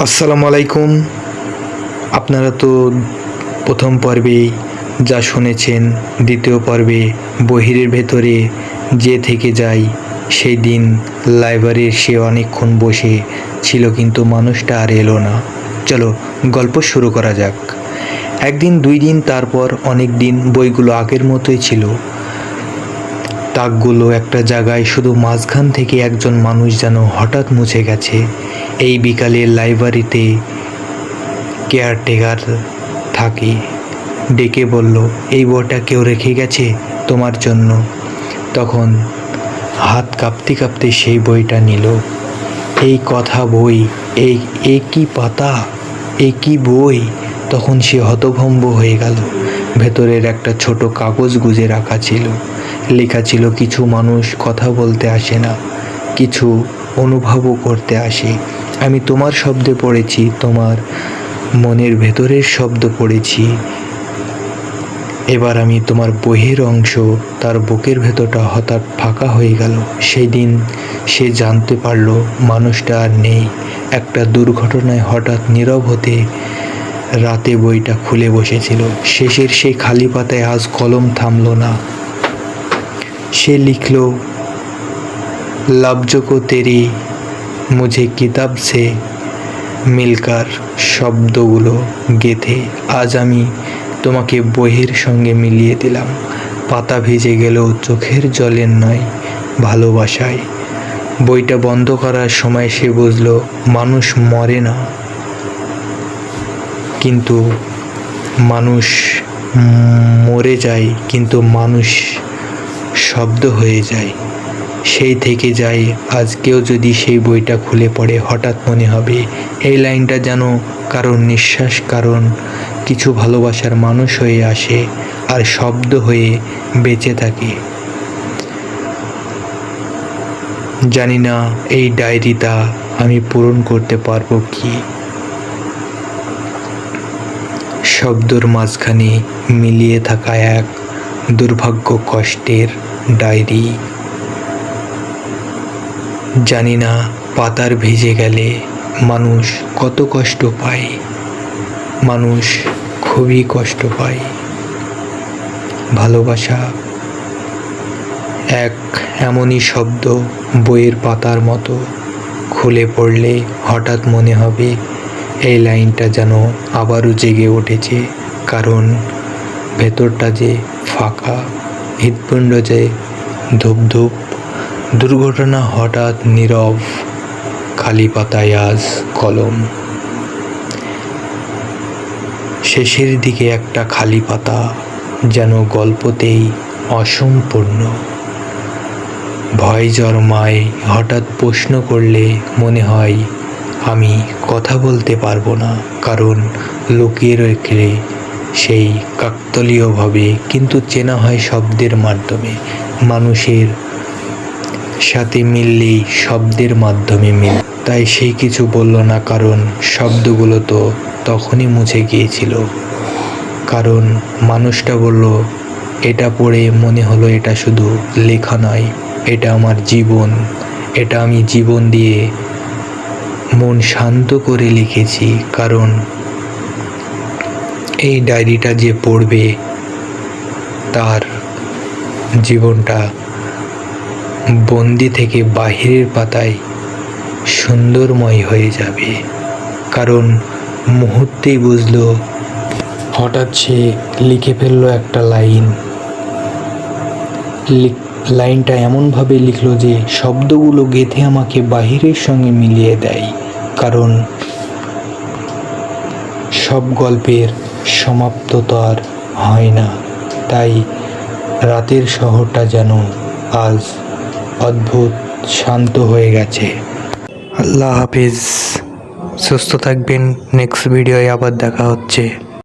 আসসালামু আলাইকুম। আপনারা তো প্রথম পর্বে যা শুনেছেন, দ্বিতীয় পর্বে বহিরের ভেতরে যে থেকে যায় সেই দিন লাইব্রেরির সে অনেকক্ষণ বসে ছিল, কিন্তু মানুষটা আর এলো না। চলো গল্প শুরু করা যাক। একদিন, দুই দিন, তারপর অনেক দিন বইগুলো আগের মতোই ছিল। তাকগুলো একটা জায়গায়, শুধু মাঝখান থেকে একজন মানুষ যেন হঠাৎ মুছে গেছে। এই বিকালে লাইব্রেরিতে কেয়ারটেকার থাকে, ডেকে বলল, এই বইটা কেউ রেখে গেছে তোমার জন্য। তখন হাত কাঁপতে কাঁপতে সেই বইটা নিল। এই কথা বই, এ কি পাতা, এ কি বই! তখন সে হতভম্ব হয়ে গেল। ভেতরের একটা ছোট কাগজ গুজে রাখা ছিল। লেখা ছিল, কিছু মানুষ কথা বলতে আসে না, কিছু অনুভবও করতে আসে। আমি তোমার শব্দে পড়েছি, তোমার মনের ভেতরের শব্দ পড়েছি। এবার আমি তোমার বইয়ের অংশ। তার বুকের ভেতরটা হঠাৎ ফাঁকা হয়ে গেল। সেই দিন সে জানতে পারল মানুষটা আর নেই। একটা দুর্ঘটনায় হঠাৎ নীরব হতে রাতে বইটা খুলে বসেছিল। শেষের সেই খালি পাতায় আজ কলম থামল না। সে লিখল, लफ्ज़ों को तेरी मुझे किताब से मिलकर, শব্দগুলো গেথে আজ আমি তোমাকে বইয়ের সঙ্গে মিলিয়ে দিলাম। পাতা ভিজে গেলেও চোখের জলের নয়, ভালোবাসায়। বইটা বন্ধ করার সময় সে বুঝল, মানুষ মরে না, কিন্তু মানুষ মরে যায়, কিন্তু মানুষ শব্দ হয়ে যায়, সেই থেকে যায়। আজ কেউ যদি সেই বইটা খুলে পড়ে, হঠাৎ মনে হবে এই লাইনটা যেন কারণ নিঃশ্বাস, কারণ কিছু ভালোবাসার মানুষ হয়ে আসে আর শব্দ হয়ে বেঁচে থাকে। জানি না এই ডায়েরিটা আমি পূরণ করতে পারবো কি। শব্দর মাঝখানে মিলিয়ে থাকা এক দুর্ভাগ্য কষ্টের ডায়েরি। জানি না পাতার ভিজে গেলে মানুষ কত কষ্ট পায়। মানুষ খুবই কষ্ট পায়। ভালোবাসা এক এমনই শব্দ, বইয়ের পাতার মতো। খুলে পড়লে হঠাৎ মনে হবে এই লাইনটা যেন আবারও জেগে উঠেছে, কারণ ভেতরটা যে ফাঁকা, হৃৎপিণ্ড যে ধূপ। দুর্ঘটনা হঠাৎ নীরব, খালি পাতায় আজ কলম। শেষের দিকে একটা খালি পাতা, যেন গল্পতেই অসম্পূর্ণ। ভয় জন্মায় হঠাৎ প্রশ্ন করলে, মনে হয় আমি কথা বলতে পারবো না, কারণ লুকিয়ে রেখে সেই কাকতালীয়ভাবে, কিন্তু চেনা হয় শব্দের মাধ্যমে। মানুষের সাথে মিললেই শব্দের মাধ্যমে মিল। তাই সে কিছু বলল না, কারণ শব্দগুলো তো তখনই মুছে গিয়েছিল। কারণ মানুষটা বলল, এটা পড়ে মনে হলো এটা শুধু লেখা নয়, এটা আমার জীবন। এটা আমি জীবন দিয়ে মন শান্ত করে লিখেছি, কারণ এই ডায়েরিটা যে পড়বে তার জীবনটা বন্দি থেকে বাহিরের পাতায় সুন্দরময় হয়ে যাবে। কারণ মুহূর্তেই বুঝলো, হঠাৎ সে লিখে ফেললো একটা লাইন। লাইনটা এমনভাবে লিখলো যে শব্দগুলো গেঁথে আমাকে বাহিরের সঙ্গে মিলিয়ে দেয়। কারণ সব গল্পের সমাপ্ত তো আর হয় না। তাই রাতের শহরটা যেন আজ অদ্ভুত শান্ত হয়ে গেছে। আল্লাহ হাফিজ, সুস্থ থাকবেন। নেক্সট ভিডিওয় আবার দেখা হচ্ছে।